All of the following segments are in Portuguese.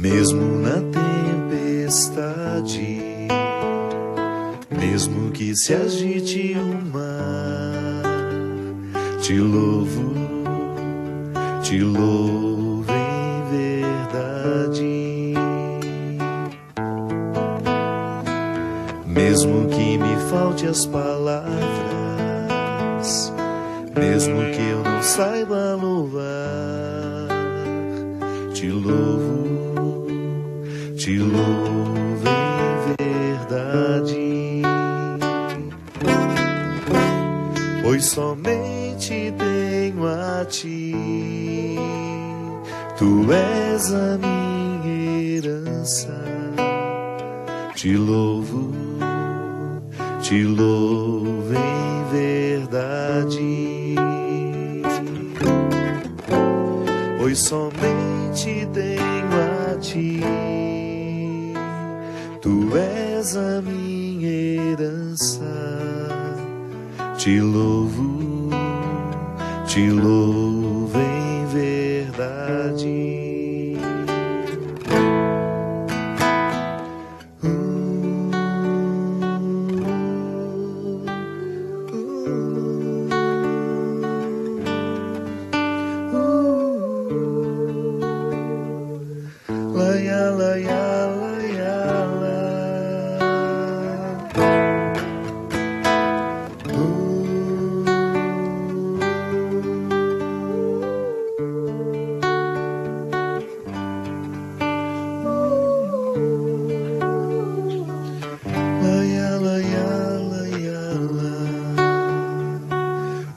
Mesmo na tempestade, mesmo que se agite o mar, te louvo em verdade. Mesmo que me falte as palavras, mesmo que eu não saiba louvar, te louvo em verdade. Pois somente tenho a ti, tu és a minha herança. Te louvo em verdade. Pois somente tenho a ti, tu és a minha herança. Te louvo em verdade.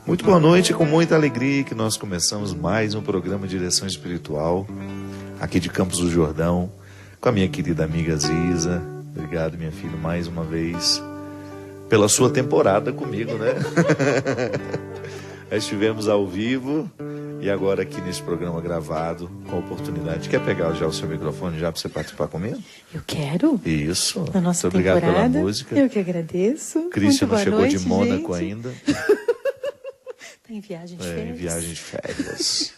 Muito boa noite, com muita alegria que nós começamos mais um programa de Direção Espiritual, aqui de Campos do Jordão, com a minha querida amiga Ziza. Obrigado, minha filha, mais uma vez, pela sua temporada comigo, né? Estivemos ao vivo e agora aqui nesse programa gravado, com a oportunidade. Quer pegar já o seu microfone já para você participar comigo? Eu quero. Isso. Na nossa Muito obrigado temporada. Pela música. Eu que agradeço. Cristian não chegou noite, de Mônaco gente. ainda. Em viagem de férias. Em viagem de férias.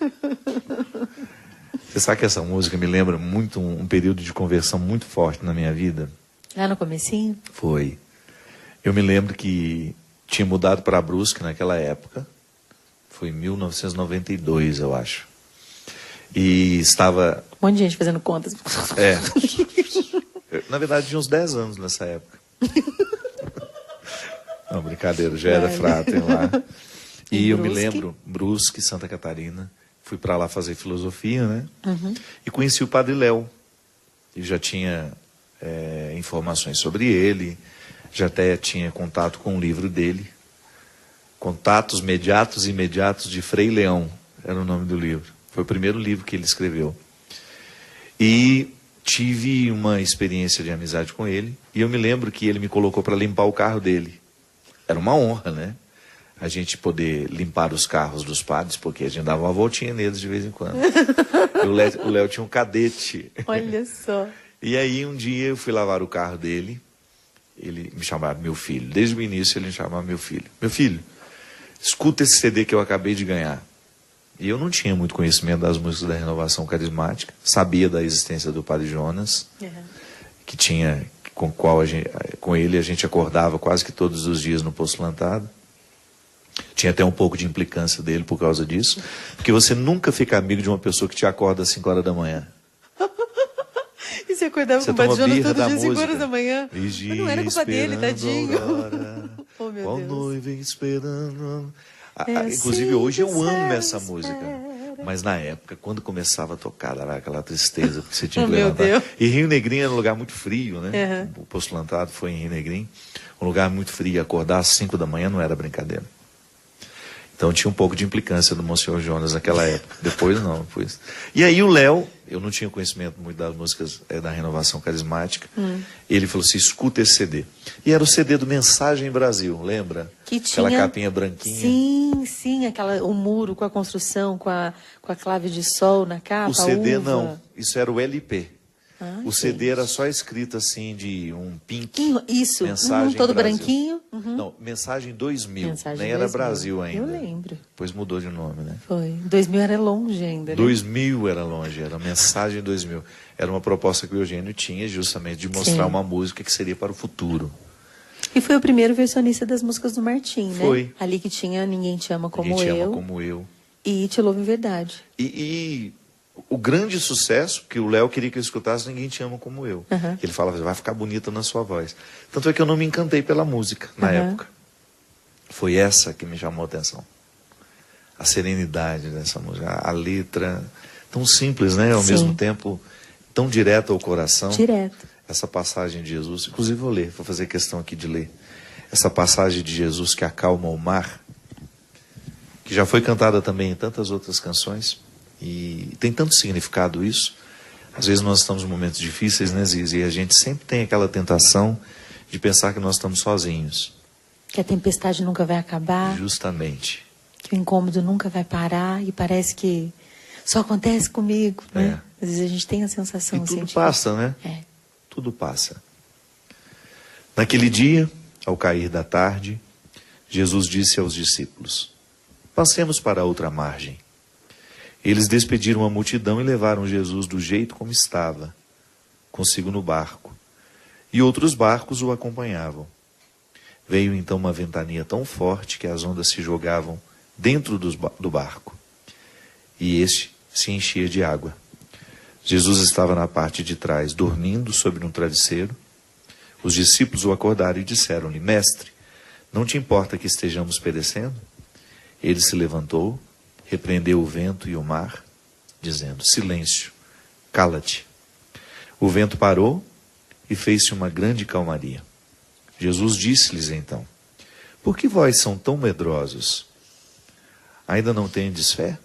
Você sabe que essa música me lembra muito um período de conversão muito forte na minha vida? Lá no comecinho? Foi. Eu me lembro que tinha mudado para Brusque naquela época. Foi em 1992, eu acho. E estava... Um monte de gente fazendo contas. Na verdade, tinha uns 10 anos nessa época. Não, brincadeira, já era frater lá. E eu me lembro, Brusque, Santa Catarina, fui para lá fazer filosofia, né? Uhum. E conheci o Padre Léo. E já tinha informações sobre ele, já até tinha contato com o livro dele. Contatos Mediatos e Imediatos de Frei Leão, era o nome do livro. Foi o primeiro livro que ele escreveu. E tive uma experiência de amizade com ele, e eu me lembro que ele me colocou para limpar o carro dele. Era uma honra, né? A gente poder limpar os carros dos padres, porque a gente dava uma voltinha neles de vez em quando. O Léo tinha um cadete. Olha só. E aí um dia eu fui lavar o carro dele, ele me chamava meu filho. Desde o início ele me chamava meu filho. Meu filho, escuta esse CD que eu acabei de ganhar. E eu não tinha muito conhecimento das músicas da Renovação Carismática, sabia da existência do Padre Jonas, que tinha, com ele a gente acordava quase que todos os dias no Postulantado. Tinha até um pouco de implicância dele por causa disso, porque você nunca fica amigo de uma pessoa que te acorda às 5 horas da manhã. E você acordava com o Padre Jonas todo dia às 5 horas da manhã. Mas não era culpa dele, tadinho. Oh, meu Qual Deus. noiva esperando. Inclusive hoje eu amo essa música. Mas na época, quando começava a tocar, era aquela tristeza, porque você tinha que levantar. Meu Deus. E Rio Negrinho era um lugar muito frio, né? O Postulantado foi em Rio Negrinho. Um lugar muito frio. Acordar às 5 da manhã não era brincadeira. Então tinha um pouco de implicância do Monsenhor Jonas naquela época. Depois não, depois. E aí o Léo, eu não tinha conhecimento muito das músicas da Renovação Carismática. Ele falou assim, escuta esse CD. E era o CD do Mensagem Brasil, lembra? Que tinha... Aquela capinha branquinha. Sim, o muro com a construção, com a clave de sol na capa. O CD não, isso era o LP. O CD era só escrito assim de um pink. Isso, mensagem todo Brasil. branquinho. Não, Mensagem 2000. Mensagem Nem 2000. Era Brasil ainda. Eu lembro. Depois mudou de nome, né? Foi. 2000 era longe ainda, né? 2000 era longe, era Mensagem 2000. Era uma proposta que o Eugênio tinha justamente de mostrar uma música que seria para o futuro. E foi o primeiro versionista das músicas do Martim, né? Foi. Ali que tinha Ninguém Te Ama Como Eu. Ninguém Te Ama Como Eu. E Te Louvo em Verdade. E o grande sucesso que o Léo queria que eu escutasse, Ninguém Te Ama Como Eu. Ele falava, vai ficar bonita na sua voz. Tanto é que eu não me encantei pela música na época. Foi essa que me chamou a atenção. A serenidade dessa música. A letra tão simples, né? Ao mesmo tempo tão direta ao coração. Direto. Essa passagem de Jesus, inclusive vou fazer questão aqui de ler. Essa passagem de Jesus que acalma o mar, que já foi cantada também em tantas outras canções, e tem tanto significado isso. Às vezes nós estamos em momentos difíceis, né, Zizi? E a gente sempre tem aquela tentação de pensar que nós estamos sozinhos. Que a tempestade nunca vai acabar. Justamente. Que o incômodo nunca vai parar e parece que só acontece comigo, né? Às vezes a gente tem a sensação. E tudo passa, né? Tudo passa. Naquele dia, ao cair da tarde, Jesus disse aos discípulos, passemos para a outra margem. Eles despediram a multidão e levaram Jesus do jeito como estava, consigo no barco. E outros barcos o acompanhavam. Veio então uma ventania tão forte que as ondas se jogavam dentro do barco. E este se enchia de água. Jesus estava na parte de trás, dormindo sobre um travesseiro. Os discípulos o acordaram e disseram-lhe, Mestre, não te importa que estejamos perecendo? Ele se levantou, repreendeu o vento e o mar, dizendo, silêncio, cala-te. O vento parou e fez-se uma grande calmaria. Jesus disse-lhes então, por que vós são tão medrosos? Ainda não tendes fé?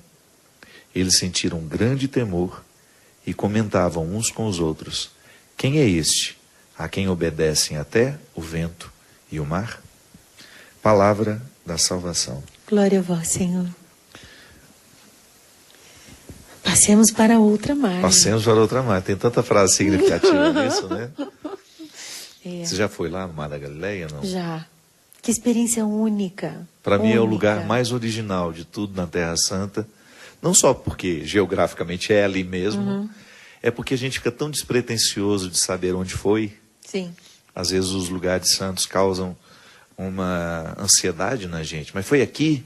Eles sentiram um grande temor e comentavam uns com os outros, quem é este, a quem obedecem até o vento e o mar? Palavra da salvação. Glória a vós, Senhor. Passemos para outra margem. Passemos para outra margem. Tem tanta frase significativa nisso, né? Você já foi lá no Mar da Galileia, não? Já. Que experiência única. Para mim é o lugar mais original de tudo na Terra Santa. Não só porque geograficamente é ali mesmo, é porque a gente fica tão despretensioso de saber onde foi. Sim. Às vezes os lugares santos causam uma ansiedade na gente. Mas foi aqui,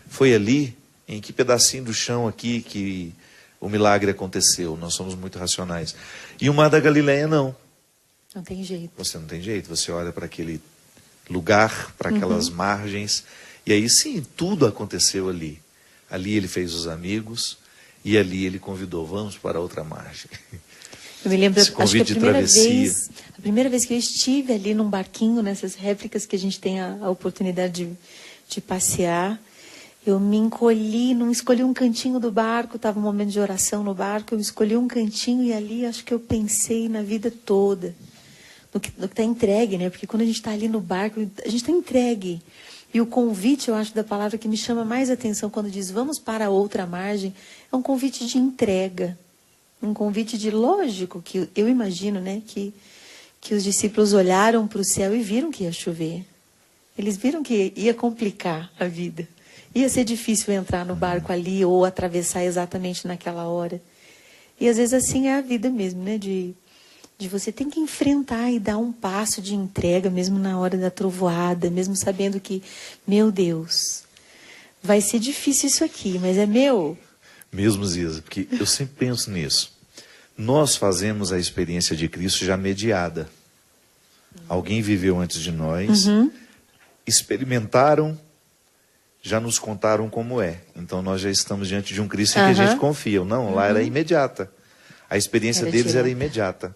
foi ali, em que pedacinho do chão aqui que o milagre aconteceu. Nós somos muito racionais. E o Mar da Galileia não. Não tem jeito. Você não tem jeito. Você olha para aquele lugar, para aquelas margens, e aí sim, tudo aconteceu ali. Ali ele fez os amigos e ali ele convidou, vamos para outra margem. Eu me lembro, acho que a primeira vez que eu estive ali num barquinho, nessas réplicas que a gente tem a oportunidade de passear, eu me encolhi, não escolhi um cantinho do barco, estava um momento de oração no barco, eu escolhi um cantinho e ali acho que eu pensei na vida toda, no que está entregue, né? Porque quando a gente está ali no barco, a gente está entregue. E o convite, eu acho, da palavra que me chama mais atenção quando diz vamos para outra margem, é um convite de entrega. Um convite de lógico, que eu imagino, né, que os discípulos olharam para o céu e viram que ia chover. Eles viram que ia complicar a vida. Ia ser difícil entrar no barco ali ou atravessar exatamente naquela hora. E às vezes assim é a vida mesmo, né, de você ter que enfrentar e dar um passo de entrega, mesmo na hora da trovoada, mesmo sabendo que, meu Deus, vai ser difícil isso aqui, mas é meu. Mesmo, Ziza, porque eu sempre penso nisso. Nós fazemos a experiência de Cristo já mediada. Alguém viveu antes de nós, experimentaram, já nos contaram como é. Então nós já estamos diante de um Cristo em que a gente confia. Não, lá era imediata. A experiência deles era imediata.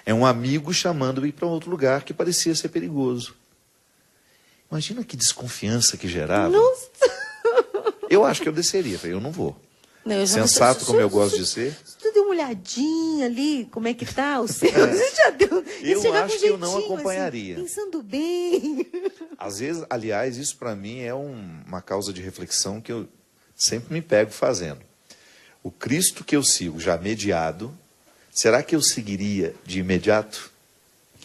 É um amigo chamando ir para outro lugar que parecia ser perigoso. Imagina que desconfiança que gerava. Nossa. Eu acho que eu desceria, eu não vou. Não, sensato como eu gosto de ser. Você deu uma olhadinha ali, como é que tá o céu? Você já deu. Eu acho que eu não acompanharia. Assim, pensando bem. Às vezes, aliás, isso para mim é uma causa de reflexão que eu sempre me pego fazendo. O Cristo que eu sigo, já mediado, será que eu seguiria de imediato?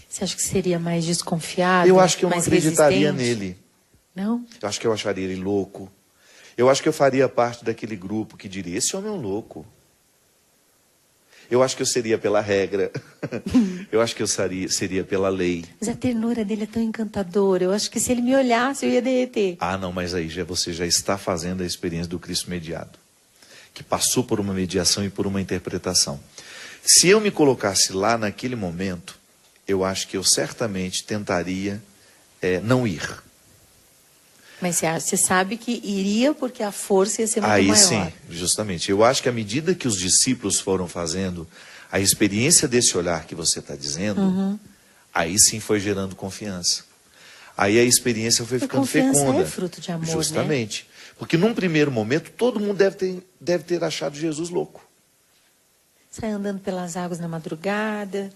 Você acha que seria mais desconfiado? Eu acho que eu não mais acreditaria resistente? nele. Não? Eu acho que eu acharia ele louco. Eu acho que eu faria parte daquele grupo que diria, esse homem é um louco. Eu acho que eu seria pela regra. Eu acho que eu seria pela lei. Mas a ternura dele é tão encantadora. Eu acho que se ele me olhasse, eu ia derreter. Ah, não, mas aí você já está fazendo a experiência do Cristo mediado, que passou por uma mediação e por uma interpretação. Se eu me colocasse lá naquele momento, eu acho que eu certamente tentaria não ir. Mas você sabe que iria porque a força ia ser muito Aí maior. sim, justamente. Eu acho que à medida que os discípulos foram fazendo a experiência desse olhar que você está dizendo, aí sim foi gerando confiança. Aí a experiência foi ficando confiança fecunda. é fruto de amor, justamente. Porque num primeiro momento, todo mundo deve ter achado Jesus louco. Sai andando pelas águas na madrugada.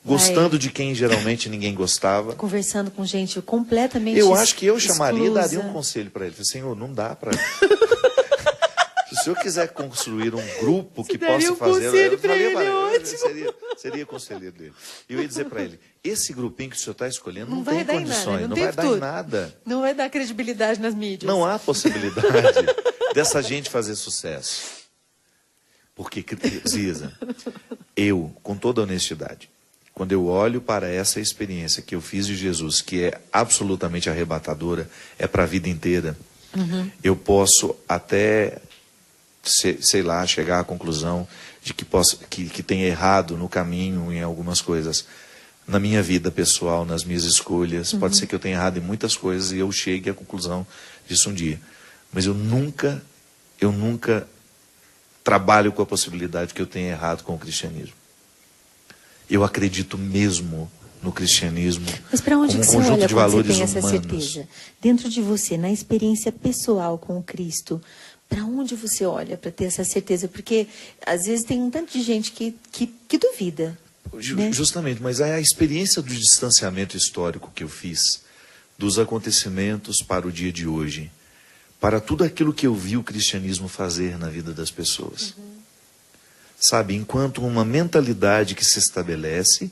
Gostando de quem geralmente ninguém gostava. Conversando com gente completamente Eu acho que eu chamaria e exclusa. daria um conselho para ele. Senhor, não dá para... Se o senhor quiser construir um grupo que daria possa um fazer... conselho pra ele, eu ótimo. seria conselheiro dele. E eu ia dizer para ele, esse grupinho que o senhor está escolhendo não vai tem dar em condições, nada, não não tem vai dar futuro. em nada. Não vai dar credibilidade nas mídias. Não há possibilidade dessa gente fazer sucesso. Porque, Ziza, eu, com toda honestidade, quando eu olho para essa experiência que eu fiz de Jesus, que é absolutamente arrebatadora, é para a vida inteira, eu posso até, sei lá, chegar à conclusão de que tenha errado no caminho em algumas coisas, na minha vida pessoal, nas minhas escolhas. Pode ser que eu tenha errado em muitas coisas e eu chegue à conclusão disso um dia. Mas eu nunca trabalho com a possibilidade que eu tenha errado com o cristianismo. Eu acredito mesmo no cristianismo Mas para onde como que um você conjunto olha de quando você valores tem essa humanos. certeza? Dentro de você, na experiência pessoal com o Cristo, para onde você olha para ter essa certeza? Porque às vezes tem um tanto de gente que duvida. Né? Justamente, mas a experiência do distanciamento histórico que eu fiz, dos acontecimentos para o dia de hoje, para tudo aquilo que eu vi o cristianismo fazer na vida das pessoas. Sabe, enquanto uma mentalidade que se estabelece,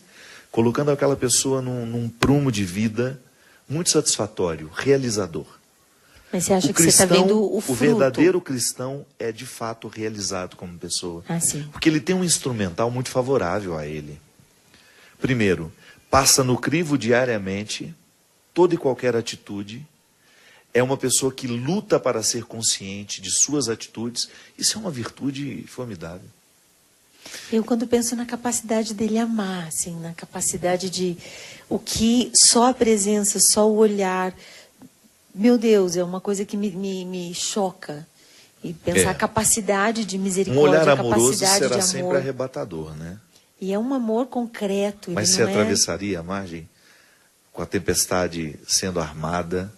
colocando aquela pessoa num prumo de vida muito satisfatório, realizador. Mas você acha que você está vendo o fruto? O verdadeiro cristão é de fato realizado como pessoa. Ah, sim. Porque ele tem um instrumental muito favorável a ele. Primeiro, passa no crivo diariamente toda e qualquer atitude. É uma pessoa que luta para ser consciente de suas atitudes. Isso é uma virtude formidável. Eu, quando penso na capacidade dele amar, assim, na capacidade de... O que só a presença, só o olhar... Meu Deus, é uma coisa que me choca. E pensar a capacidade de misericórdia, um olhar a amoroso capacidade será de amor. sempre arrebatador, né? E é um amor concreto. Mas ele você não atravessaria a margem com a tempestade sendo armada?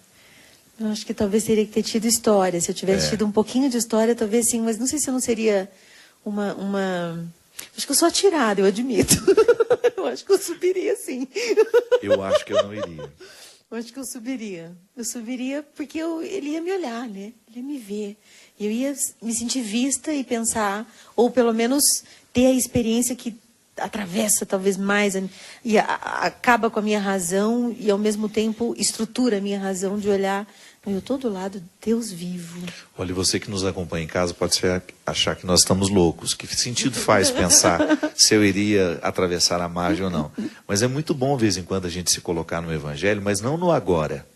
Eu acho que talvez teria que ter tido história. Se eu tivesse tido um pouquinho de história, talvez sim. Mas não sei se eu não seria uma... Acho que eu sou atirada, eu admito. Eu acho que eu subiria, sim. Eu acho que eu não iria. Eu acho que eu subiria. Eu subiria porque ele ia me olhar, né? Ele ia me ver. Eu ia me sentir vista e pensar, ou pelo menos ter a experiência que atravessa talvez mais e acaba com a minha razão e ao mesmo tempo estrutura a minha razão de olhar. Eu estou do lado de Deus vivo. Olha, você que nos acompanha em casa pode achar que nós estamos loucos. Que sentido faz pensar se eu iria atravessar a margem ou não? Mas é muito bom, de vez em quando, a gente se colocar no Evangelho, mas não no agora.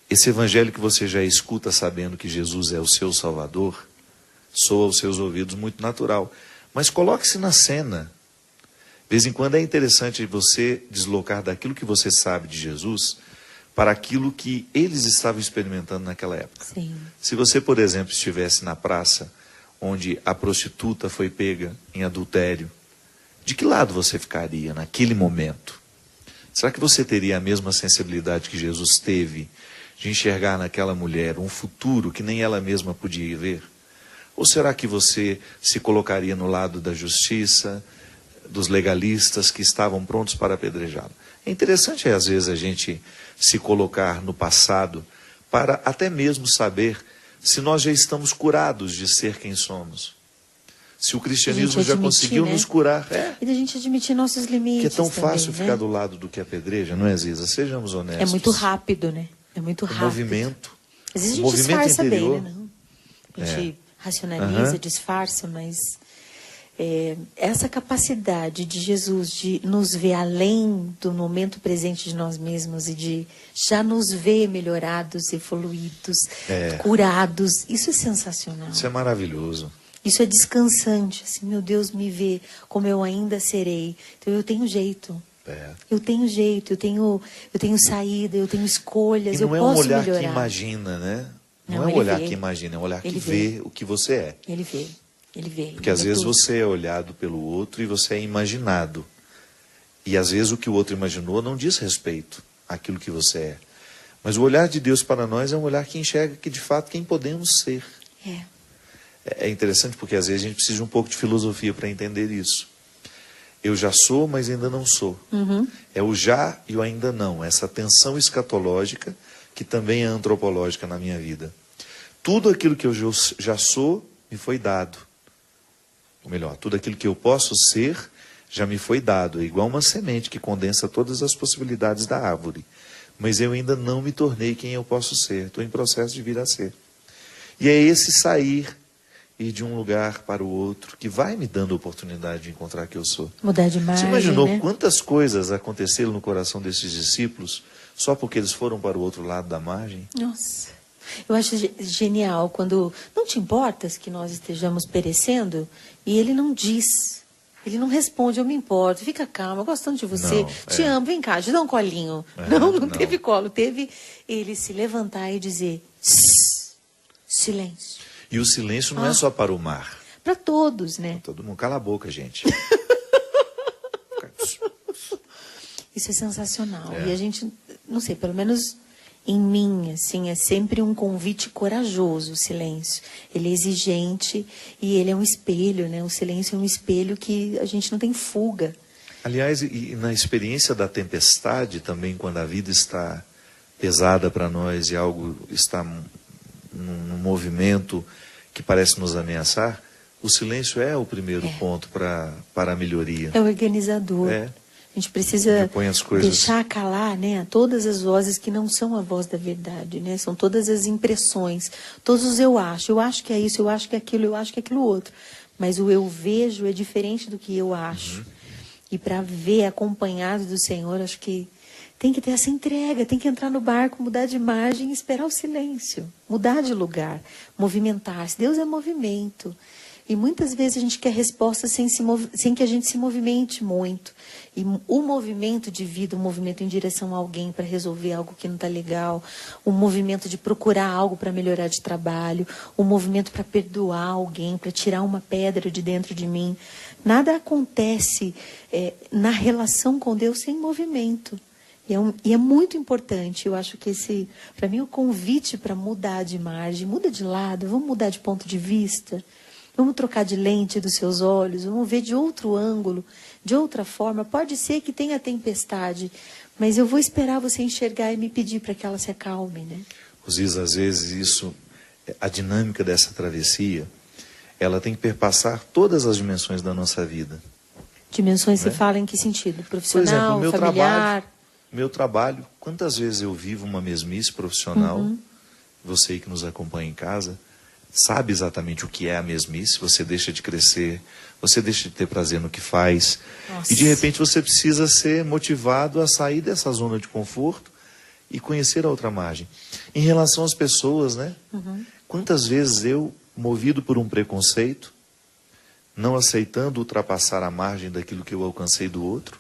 Esse Evangelho que você já escuta sabendo que Jesus é o seu Salvador, soa aos seus ouvidos muito natural. Mas coloque-se na cena. De vez em quando é interessante você deslocar daquilo que você sabe de Jesus para aquilo que eles estavam experimentando naquela época. Sim. Se você, por exemplo, estivesse na praça onde a prostituta foi pega em adultério, de que lado você ficaria naquele momento? Será que você teria a mesma sensibilidade que Jesus teve de enxergar naquela mulher um futuro que nem ela mesma podia ver? Ou será que você se colocaria no lado da justiça, dos legalistas que estavam prontos para apedrejá-la? É interessante, às vezes, a gente se colocar no passado para até mesmo saber se nós já estamos curados de ser quem somos. Se o cristianismo A gente já admitir, conseguiu né? nos curar. E da gente admitir nossos limites. Que é tão também, fácil né? ficar do lado do que apedreja, não é, Ziza? Sejamos honestos. É muito rápido, né? É muito rápido. Movimento. Às vezes a O gente movimento disfarça interior. bem, né? Não? A gente racionaliza, disfarça, mas essa capacidade de Jesus de nos ver além do momento presente de nós mesmos e de já nos ver melhorados, evoluídos, curados, isso é sensacional. Isso é maravilhoso. Isso é descansante, assim, meu Deus me vê como eu ainda serei. Então eu tenho jeito. Eu tenho jeito, eu tenho saída, eu tenho escolhas, eu posso melhorar. Não é um olhar que imagina, né? Não é um olhar que imagina, é um olhar que vê o que você é. Ele vê. Porque às vezes você é olhado pelo outro e você é imaginado. E às vezes o que o outro imaginou não diz respeito àquilo que você é. Mas o olhar de Deus para nós é um olhar que enxerga que de fato quem podemos ser. É interessante porque às vezes a gente precisa de um pouco de filosofia para entender isso. Eu já sou, mas ainda não sou. É o já e o ainda não. Essa tensão escatológica que também é antropológica na minha vida. Tudo aquilo que eu já sou me foi dado. Ou melhor, tudo aquilo que eu posso ser já me foi dado. É igual uma semente que condensa todas as possibilidades da árvore. Mas eu ainda não me tornei quem eu posso ser. Estou em processo de vir a ser. E é esse sair, ir de um lugar para o outro, que vai me dando a oportunidade de encontrar quem eu sou. Mudar de margem, Você imaginou, né? quantas coisas aconteceram no coração desses discípulos só porque eles foram para o outro lado da margem? Nossa. Eu acho genial quando não te importas que nós estejamos perecendo e ele não diz, ele não responde, eu me importo, fica calma, gosto tanto de você, te amo, vem cá, te dá um colinho. Não teve colo, teve ele se levantar e dizer, silêncio. E o silêncio não é só para o mar. Para todos, né? Todo mundo, cala a boca, gente. Isso é sensacional. E a gente, não sei, pelo menos em mim, assim, é sempre um convite corajoso, o silêncio. Ele é exigente e ele é um espelho, né? O silêncio é um espelho que a gente não tem fuga. Aliás, e na experiência da tempestade também, quando a vida está pesada para nós e algo está num movimento que parece nos ameaçar, o silêncio é o primeiro ponto para a melhoria. É o organizador. A gente precisa deixar calar, né, todas as vozes que não são a voz da verdade, né? São todas as impressões, todos os eu acho que é isso, eu acho que é aquilo, eu acho que é aquilo outro. Mas o eu vejo é diferente do que eu acho. E para ver acompanhado do Senhor, acho que tem que ter essa entrega, tem que entrar no barco, mudar de margem e esperar o silêncio, mudar de lugar, movimentar-se. Deus é movimento. E muitas vezes a gente quer resposta sem que a gente se movimente muito. E o movimento de vida, o movimento em direção a alguém para resolver algo que não está legal, o movimento de procurar algo para melhorar de trabalho, o movimento para perdoar alguém, para tirar uma pedra de dentro de mim. Nada acontece na relação com Deus sem movimento. E é muito importante. Eu acho que para mim, o convite para mudar de margem, muda de lado, vamos mudar de ponto de vista. Vamos trocar de lente dos seus olhos, vamos ver de outro ângulo, de outra forma. Pode ser que tenha tempestade, mas eu vou esperar você enxergar e me pedir para que ela se acalme, né? Ziza, às vezes a dinâmica dessa travessia, ela tem que perpassar todas as dimensões da nossa vida. Dimensões se fala em que sentido? Profissional, por exemplo, familiar? Meu trabalho, quantas vezes eu vivo uma mesmice profissional, você que nos acompanha em casa, sabe exatamente o que é a mesmice, você deixa de crescer, você deixa de ter prazer no que faz. Nossa. E de repente você precisa ser motivado a sair dessa zona de conforto e conhecer a outra margem. Em relação às pessoas, né? Quantas vezes eu, movido por um preconceito, não aceitando ultrapassar a margem daquilo que eu alcancei do outro,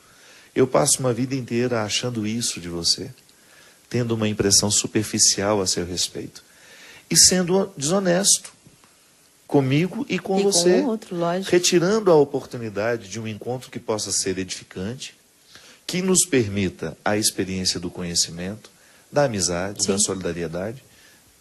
eu passo uma vida inteira achando isso de você, tendo uma impressão superficial a seu respeito. E sendo desonesto comigo e com você, com o outro, lógico. Retirando a oportunidade de um encontro que possa ser edificante, que nos permita a experiência do conhecimento, da amizade, da solidariedade,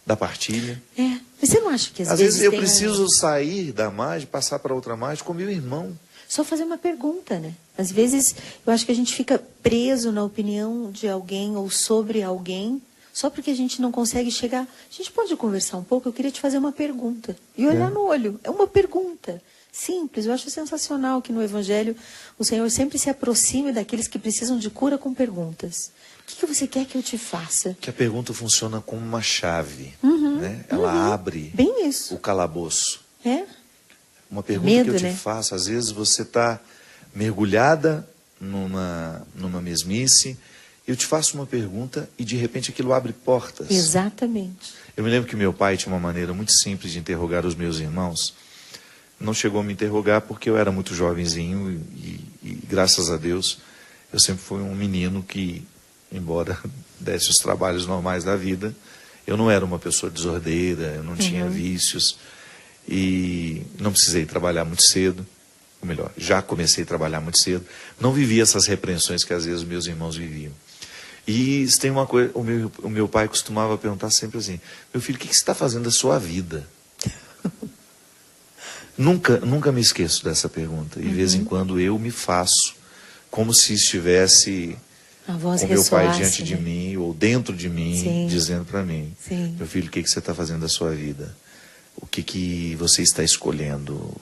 da partilha. Mas você não acha que às vezes eu preciso sair da margem, passar para outra margem com meu irmão? Só fazer uma pergunta, né? Às vezes eu acho que a gente fica preso na opinião de alguém ou sobre alguém, só porque a gente não consegue chegar. A gente pode conversar um pouco? Eu queria te fazer uma pergunta. E olhar no olho. É uma pergunta. simples. Eu acho sensacional que no Evangelho o Senhor sempre se aproxime daqueles que precisam de cura com perguntas. O que você quer que eu te faça? Que a pergunta funciona como uma chave, né? Ela abre Bem isso. o calabouço. É? Uma pergunta Medo, que eu te né? faço, às vezes você está mergulhada numa mesmice, eu te faço uma pergunta e de repente aquilo abre portas. Exatamente. Eu me lembro que meu pai tinha uma maneira muito simples de interrogar os meus irmãos. Não chegou a me interrogar porque eu era muito jovenzinho e graças a Deus, eu sempre fui um menino que, embora desse os trabalhos normais da vida, eu não era uma pessoa desordeira, eu não tinha vícios e não precisei trabalhar muito cedo. Ou melhor, já comecei a trabalhar muito cedo. Não vivi essas repreensões que às vezes meus irmãos viviam. E tem uma coisa, o meu pai costumava perguntar sempre assim: meu filho, o que você está fazendo da sua vida? Nunca me esqueço dessa pergunta. E de vez em quando eu me faço como se estivesse A voz o meu pai ressoasse, diante de né? mim ou dentro de mim, Sim. dizendo para mim: Sim. meu filho, o que você está fazendo da sua vida? O que você está escolhendo?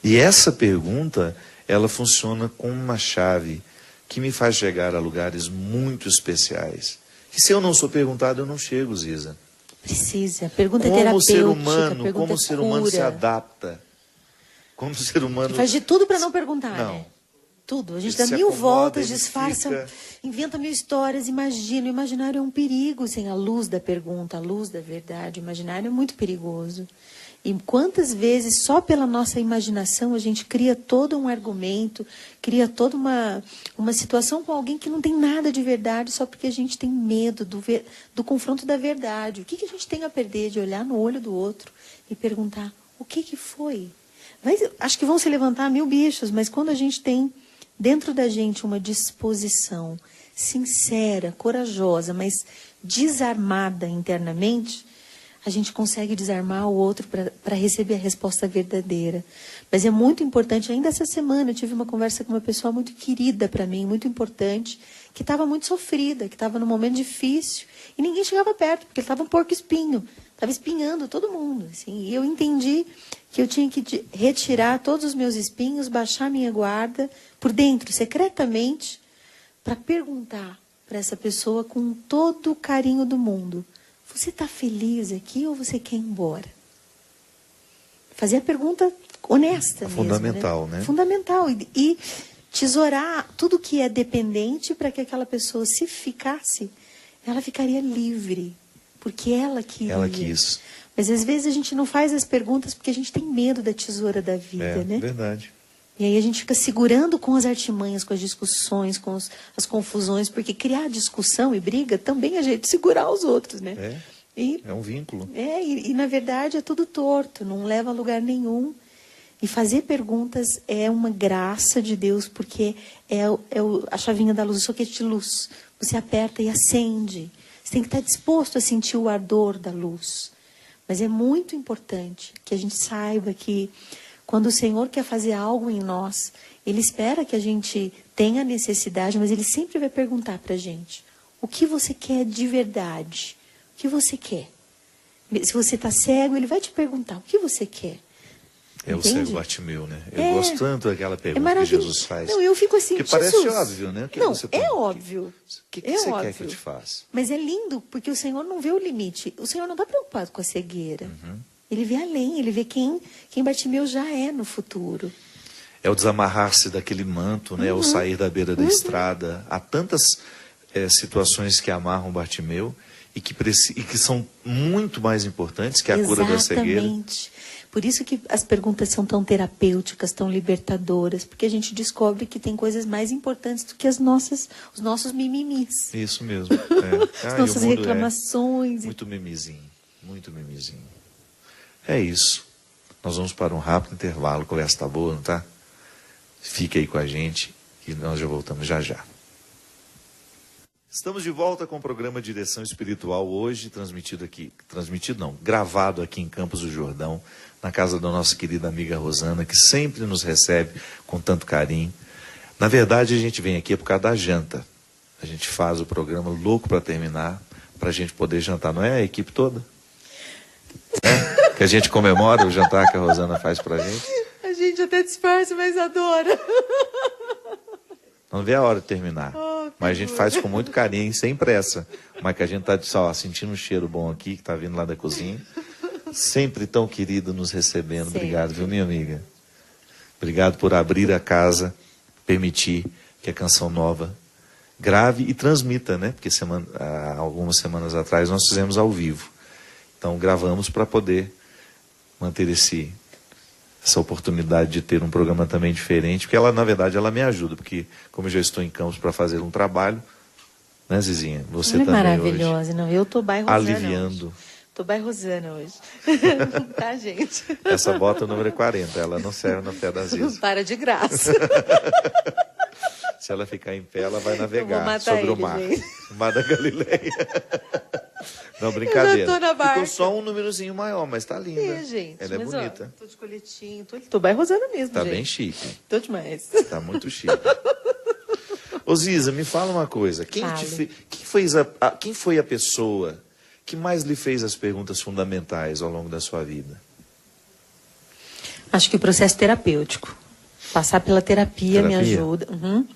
E essa pergunta, ela funciona como uma chave que me faz chegar a lugares muito especiais. Que se eu não sou perguntado, eu não chego, Ziza. Precisa. A pergunta é Como o terapêutica. ser a humano, pergunta como é o ser humano se cura. adapta. Como o ser humano... Faz de tudo para não perguntar, Não. né? Tudo. A gente Ele dá se mil acomoda, voltas, ele disfarça, fica- inventa mil histórias, imagina. O imaginário é um perigo sem a luz da pergunta, a luz da verdade. O imaginário é muito perigoso. E quantas vezes, só pela nossa imaginação, a gente cria todo um argumento, cria toda uma situação com alguém que não tem nada de verdade, só porque a gente tem medo do confronto da verdade. O que a gente tem a perder de olhar no olho do outro e perguntar: o que foi? Acho que vão se levantar mil bichos, mas quando a gente tem dentro da gente uma disposição sincera, corajosa, mas desarmada internamente, a gente consegue desarmar o outro para receber a resposta verdadeira. Mas é muito importante, ainda essa semana eu tive uma conversa com uma pessoa muito querida para mim, muito importante, que estava muito sofrida, que estava num momento difícil, e ninguém chegava perto, porque ele estava um porco-espinho, estava espinhando todo mundo. Assim, e eu entendi que eu tinha que retirar todos os meus espinhos, baixar minha guarda, por dentro, secretamente, para perguntar para essa pessoa com todo o carinho do mundo: você está feliz aqui ou você quer ir embora? Fazer a pergunta honesta mesmo. Fundamental, né? Fundamental. E tesourar tudo que é dependente para que aquela pessoa, se ficasse, ela ficaria livre. Porque ela queria. Ela quis. Mas às vezes a gente não faz as perguntas porque a gente tem medo da tesoura da vida, né? Verdade. E aí a gente fica segurando com as artimanhas, com as discussões, com as confusões, porque criar discussão e briga também é jeito de segurar os outros, né? É um vínculo. E na verdade é tudo torto, não leva a lugar nenhum. E fazer perguntas é uma graça de Deus, porque é a chavinha da luz, o soquete de luz. Você aperta e acende. Você tem que estar disposto a sentir o ardor da luz. Mas é muito importante que a gente saiba que quando o Senhor quer fazer algo em nós, Ele espera que a gente tenha necessidade, mas Ele sempre vai perguntar para a gente: o que você quer de verdade? O que você quer? Se você está cego, Ele vai te perguntar: o que você quer? É Entende? o cego Bartimeu, né? Eu gosto tanto daquela É pergunta que maravilhoso. Jesus faz. Não, eu fico assim, que Jesus, parece óbvio, né? O que não, você é pergunta? óbvio. O que É você óbvio. quer que eu te faça? Mas é lindo, porque o Senhor não vê o limite. O Senhor não está preocupado com a cegueira. Ele vê além, ele vê quem Bartimeu já é no futuro. É o desamarrar-se daquele manto, né? O sair da beira da estrada. Há tantas situações que amarram Bartimeu e que são muito mais importantes que a cura da cegueira. Exatamente. Por isso que as perguntas são tão terapêuticas, tão libertadoras, porque a gente descobre que tem coisas mais importantes do que os nossos mimimis. Isso mesmo. As E nossas o mundo reclamações. muito mimizinho, muito mimizinho. É isso. Nós vamos para um rápido intervalo. A conversa está boa, não tá? Fica aí com a gente e nós já voltamos já já. Estamos de volta com o programa Direção Espiritual, hoje gravado aqui em Campos do Jordão, na casa da nossa querida amiga Rosana, que sempre nos recebe com tanto carinho. Na verdade, a gente vem aqui por causa da janta. A gente faz o programa louco para terminar, para a gente poder jantar, não é a equipe toda? Que a gente comemora o jantar que a Rosana faz para a gente. gente até disfarça, mas adora. Não vê a hora de terminar. Mas a gente faz com muito carinho, sem pressa. Mas que a gente está só sentindo um cheiro bom aqui, que está vindo lá da cozinha. Sempre tão querido nos recebendo. Sempre. Obrigado, viu, minha amiga? Obrigado por abrir a casa, permitir que a Canção Nova grave e transmita, né? Porque algumas semanas atrás nós fizemos ao vivo. Então gravamos para poder manter essa oportunidade de ter um programa também diferente, porque ela, na verdade, ela me ajuda, porque como eu já estou em Campos para fazer um trabalho, né, Zizinha? Você Ela é também maravilhosa, hoje, não, eu tô bairrosana aliviando. hoje. Tô bairrosana hoje. Tá, gente? Essa bota número é 40, ela não serve no pé das vezes. Para de graça. Se ela ficar em pé, ela vai navegar sobre o mar. Gente. O mar da Galileia. Não, brincadeira. Eu já tô na barca. Ficou só um númerozinho maior, mas tá linda. É, gente. Ela é mas, bonita. Ó, tô de coletinho, tô bairrosana mesmo, Tá gente. bem chique. Tô demais. Tá muito chique. Ô Ziza, me fala uma coisa. Quem foi a pessoa que mais lhe fez as perguntas fundamentais ao longo da sua vida? Acho que o processo terapêutico. Passar pela terapia me ajuda. Uhum.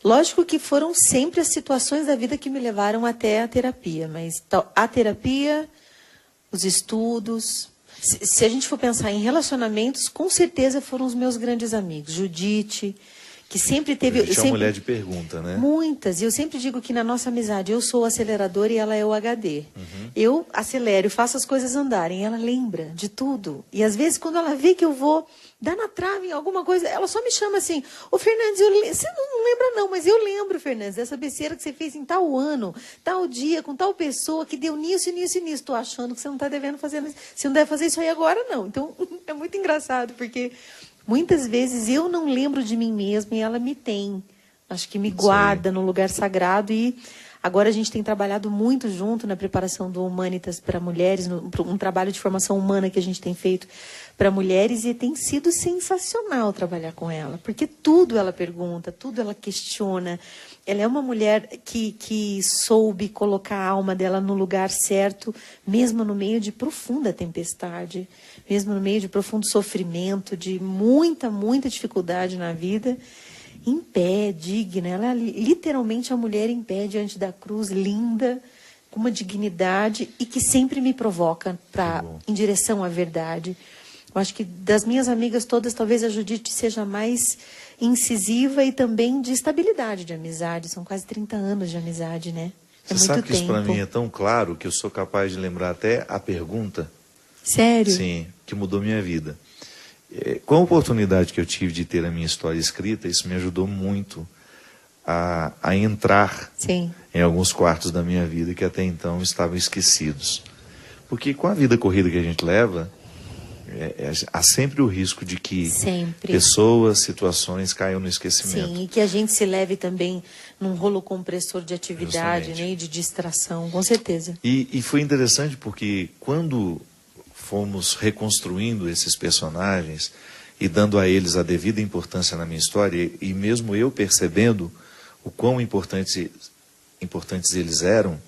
Lógico que foram sempre as situações da vida que me levaram até a terapia, mas a terapia, os estudos. Se a gente for pensar em relacionamentos, com certeza foram os meus grandes amigos. Judite, que sempre teve... Judite é uma mulher de pergunta, né? Muitas. E eu sempre digo que na nossa amizade eu sou o acelerador e ela é o HD. Uhum. Eu acelero e faço as coisas andarem. Ela lembra de tudo. E às vezes quando ela vê que eu vou dar na trave em alguma coisa, ela só me chama assim: ô Fernandes, você não lembra não, mas eu lembro, Fernandes, dessa besteira que você fez em tal ano, tal dia, com tal pessoa, que deu nisso, nisso e nisso. Estou achando que você não está devendo fazer isso. Você não deve fazer isso aí agora, não. Então, é muito engraçado, porque muitas vezes eu não lembro de mim mesma e ela me tem. Acho que me guarda no lugar sagrado. E agora a gente tem trabalhado muito junto na preparação do Humanitas para mulheres, um trabalho de formação humana que a gente tem feito para mulheres, e tem sido sensacional trabalhar com ela, porque tudo ela pergunta, tudo ela questiona. Ela é uma mulher que soube colocar a alma dela no lugar certo, mesmo no meio de profunda tempestade, mesmo no meio de profundo sofrimento, de muita, muita dificuldade na vida, em pé, digna. Ela é literalmente a mulher em pé diante da cruz, linda, com uma dignidade, e que sempre me provoca em direção à verdade. Eu acho que das minhas amigas todas, talvez a Judite seja mais incisiva e também de estabilidade de amizade. São quase 30 anos de amizade, né? Você sabe que isso para mim é tão claro que eu sou capaz de lembrar até a pergunta. Sério? Sim, que mudou minha vida. Com a oportunidade que eu tive de ter a minha história escrita, isso me ajudou muito a entrar em alguns quartos da minha vida que até então estavam esquecidos. Porque com a vida corrida que a gente leva, há sempre o risco de que pessoas, situações caiam no esquecimento. Sim, e que a gente se leve também num rolo compressor de atividade, né, e de distração, com certeza. E foi interessante porque quando fomos reconstruindo esses personagens e dando a eles a devida importância na minha história, e mesmo eu percebendo o quão importantes eles eram,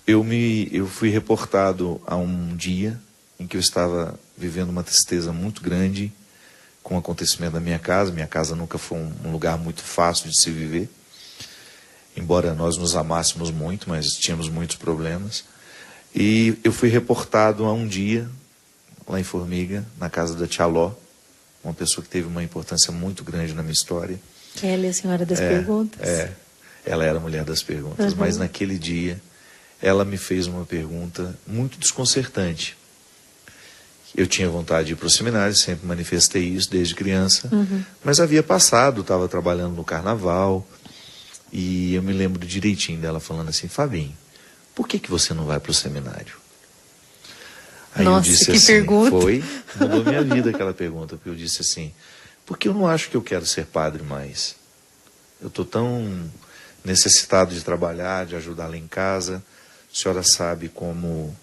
eu fui reportado a um dia em que eu estava vivendo uma tristeza muito grande com o acontecimento da minha casa. Minha casa nunca foi um lugar muito fácil de se viver, embora nós nos amássemos muito, mas tínhamos muitos problemas. E eu fui reportado a um dia, lá em Formiga, na casa da Tia Ló, uma pessoa que teve uma importância muito grande na minha história. Ela é a senhora das perguntas? Ela era a mulher das perguntas, mas naquele dia ela me fez uma pergunta muito desconcertante. Eu tinha vontade de ir para o seminário, sempre manifestei isso desde criança, mas havia passado, estava trabalhando no carnaval, e eu me lembro direitinho dela falando assim: Fabinho, por que você não vai para o seminário? Aí Nossa, eu disse que assim, pergunta. Mudou minha vida aquela pergunta, porque eu disse assim: porque eu não acho que eu quero ser padre mais. Eu estou tão necessitado de trabalhar, de ajudar lá em casa. A senhora sabe como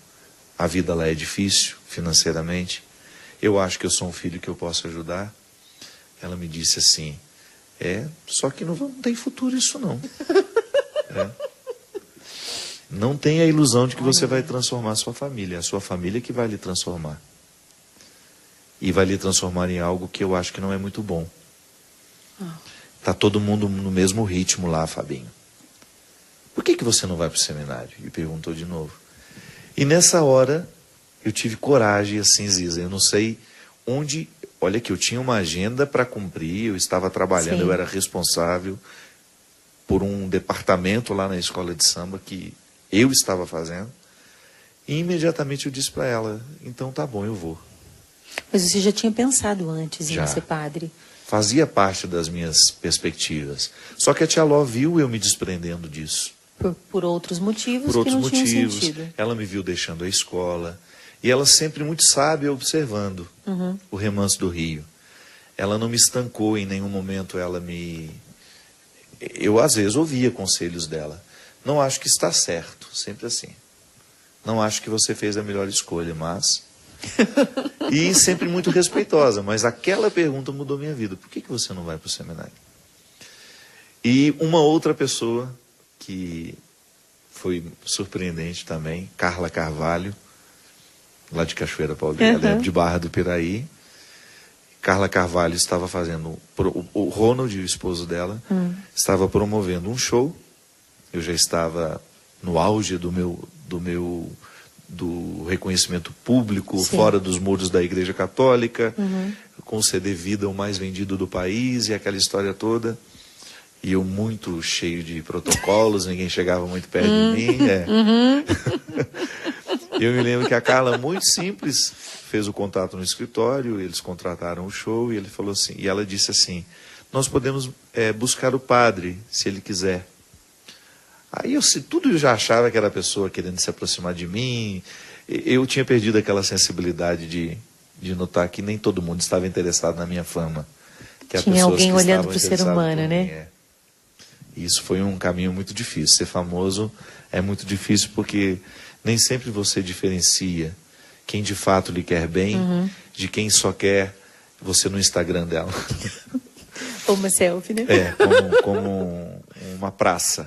a vida lá é difícil financeiramente. Eu acho que eu sou um filho que eu posso ajudar. Ela me disse assim: só que não tem futuro isso não. Não tenha a ilusão de que você vai transformar a sua família. É a sua família que vai lhe transformar. e vai lhe transformar em algo que eu acho que não é muito bom. Tá todo mundo no mesmo ritmo lá, Fabinho. Por que você não vai para o seminário? E perguntou de novo. E nessa hora, eu tive coragem, assim, Ziza. Eu não sei onde... Olha que eu tinha uma agenda para cumprir, eu estava trabalhando, Sim. eu era responsável por um departamento lá na escola de samba que eu estava fazendo. E imediatamente eu disse para ela, então tá bom, eu vou. Mas você já tinha pensado antes Já. em ser padre? Fazia parte das minhas perspectivas. Só que a tia Ló viu eu me desprendendo disso. Por outros motivos Por que outros não tinham motivos. sentido. Ela me viu deixando a escola. E ela sempre muito sábia observando o remanso do rio. Ela não me estancou em nenhum momento. Eu, às vezes, ouvia conselhos dela. Não acho que está certo. Sempre assim. Não acho que você fez a melhor escolha, mas... E sempre muito respeitosa. Mas aquela pergunta mudou minha vida. Por que você não vai para o seminário? E uma outra pessoa que foi surpreendente também, Carla Carvalho, lá de Cachoeira Paulista, de Barra do Piraí. Carla Carvalho estava fazendo... O Ronald, o esposo dela, estava promovendo um show. Eu já estava no auge do reconhecimento público, Sim. fora dos muros da Igreja Católica, com o CD Vida, o mais vendido do país, e aquela história toda. E eu muito cheio de protocolos, ninguém chegava muito perto de mim. Eu me lembro que a Carla, muito simples, fez o contato no escritório, eles contrataram o show, e ele falou assim, e ela disse assim, nós podemos buscar o padre, se ele quiser. Aí tudo eu já achava que era a pessoa querendo se aproximar de mim. Eu tinha perdido aquela sensibilidade de notar que nem todo mundo estava interessado na minha fama. Que Tinha alguém olhando para o ser humano, né? E isso foi um caminho muito difícil. Ser famoso é muito difícil porque nem sempre você diferencia quem de fato lhe quer bem de quem só quer você no Instagram dela. Ou uma selfie, né? Como uma praça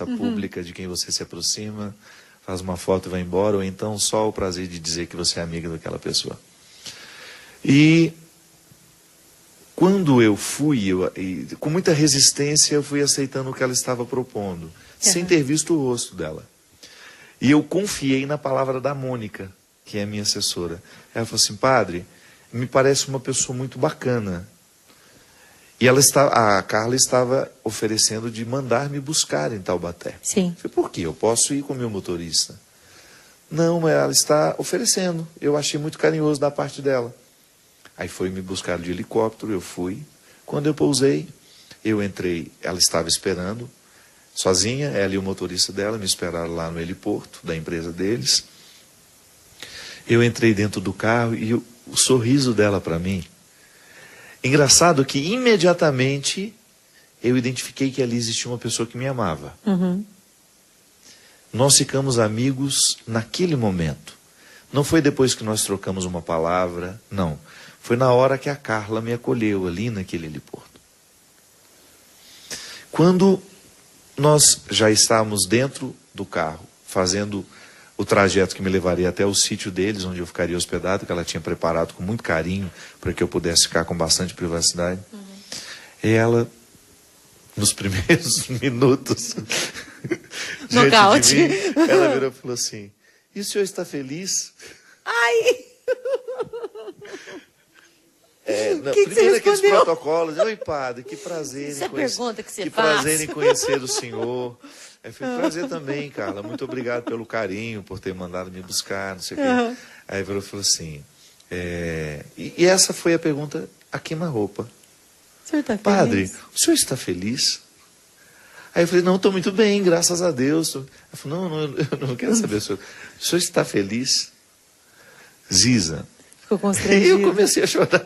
pública de quem você se aproxima, faz uma foto e vai embora, ou então só o prazer de dizer que você é amiga daquela pessoa. E quando eu fui, com muita resistência, eu fui aceitando o que ela estava propondo, sem ter visto o rosto dela. E eu confiei na palavra da Mônica, que é a minha assessora. Ela falou assim, padre, me parece uma pessoa muito bacana. E a Carla estava oferecendo de mandar me buscar em Taubaté. Sim. Eu falei, por quê? Eu posso ir com o meu motorista? Não, mas ela está oferecendo. Eu achei muito carinhoso da parte dela. Aí foi me buscar de helicóptero, eu fui. Quando eu pousei, eu entrei, ela estava esperando, sozinha, ela e o motorista dela me esperaram lá no heliporto da empresa deles. Eu entrei dentro do carro e o sorriso dela para mim... Engraçado que imediatamente eu identifiquei que ali existia uma pessoa que me amava. Nós ficamos amigos naquele momento. Não foi depois que nós trocamos uma palavra, não. Foi na hora que a Carla me acolheu ali naquele heliporto. Quando nós já estávamos dentro do carro, fazendo o trajeto que me levaria até o sítio deles, onde eu ficaria hospedado, que ela tinha preparado com muito carinho, para que eu pudesse ficar com bastante privacidade. E ela, nos primeiros minutos, diante de mim, ela virou e falou assim, e o senhor está feliz? Ai! Primeiro aqueles protocolos, oi padre, que prazer Essa pergunta que você faz. Prazer em conhecer o senhor. Foi um prazer também, Carla. Muito obrigado pelo carinho, por ter mandado me buscar, não sei o quê. Aí ele falou assim, e essa foi a pergunta a queima-roupa. O senhor está feliz? Padre, o senhor está feliz? Aí eu falei, não, estou muito bem, graças a Deus. Ela falou, não, eu não quero saber, o senhor está feliz? Ziza. Ficou constrangido. E eu comecei a chorar.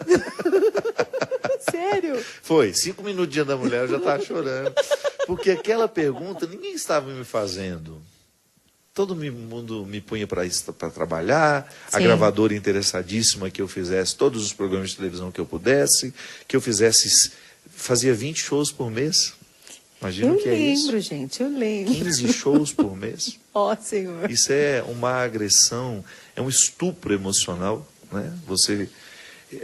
Sério? Foi, 5 minutos Dia da Mulher eu já estava chorando. Porque aquela pergunta ninguém estava me fazendo. Todo mundo me punha para trabalhar, Sim. A gravadora interessadíssima que eu fizesse todos os programas de televisão que eu pudesse, que eu fazia 20 shows por mês. Imagina o que é isso. Eu lembro, gente, eu lembro. 15 shows por mês. Ó, Senhor. Isso é uma agressão, é um estupro emocional, né?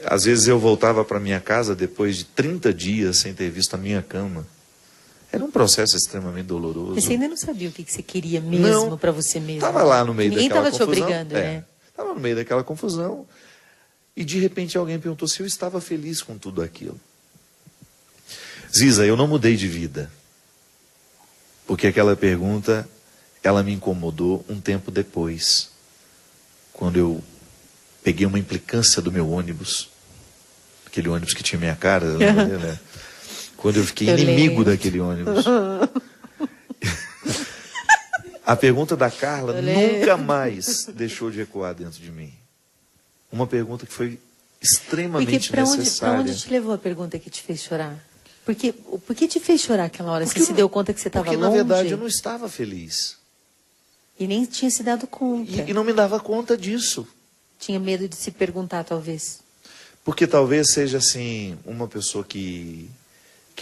Às vezes eu voltava para minha casa depois de 30 dias sem ter visto a minha cama. Era um processo extremamente doloroso. Mas você ainda não sabia o que você queria mesmo para você mesmo. Estava lá no meio Ninguém daquela estava te confusão. obrigando, né? Estava no meio daquela confusão. E de repente alguém perguntou se eu estava feliz com tudo aquilo. Ziza, eu não mudei de vida. Porque aquela pergunta, ela me incomodou um tempo depois. Quando eu peguei uma implicância do meu ônibus. Aquele ônibus que tinha minha cara, né? Quando eu fiquei inimigo daquele ônibus. A pergunta da Carla nunca mais deixou de ecoar dentro de mim. Uma pergunta que foi extremamente necessária. Para onde te levou a pergunta que te fez chorar? Por que te fez chorar aquela hora? Você se deu conta que você estava longe? Porque, na verdade, eu não estava feliz. E nem tinha se dado conta. E não me dava conta disso. Tinha medo de se perguntar, talvez. Porque talvez seja, assim, uma pessoa que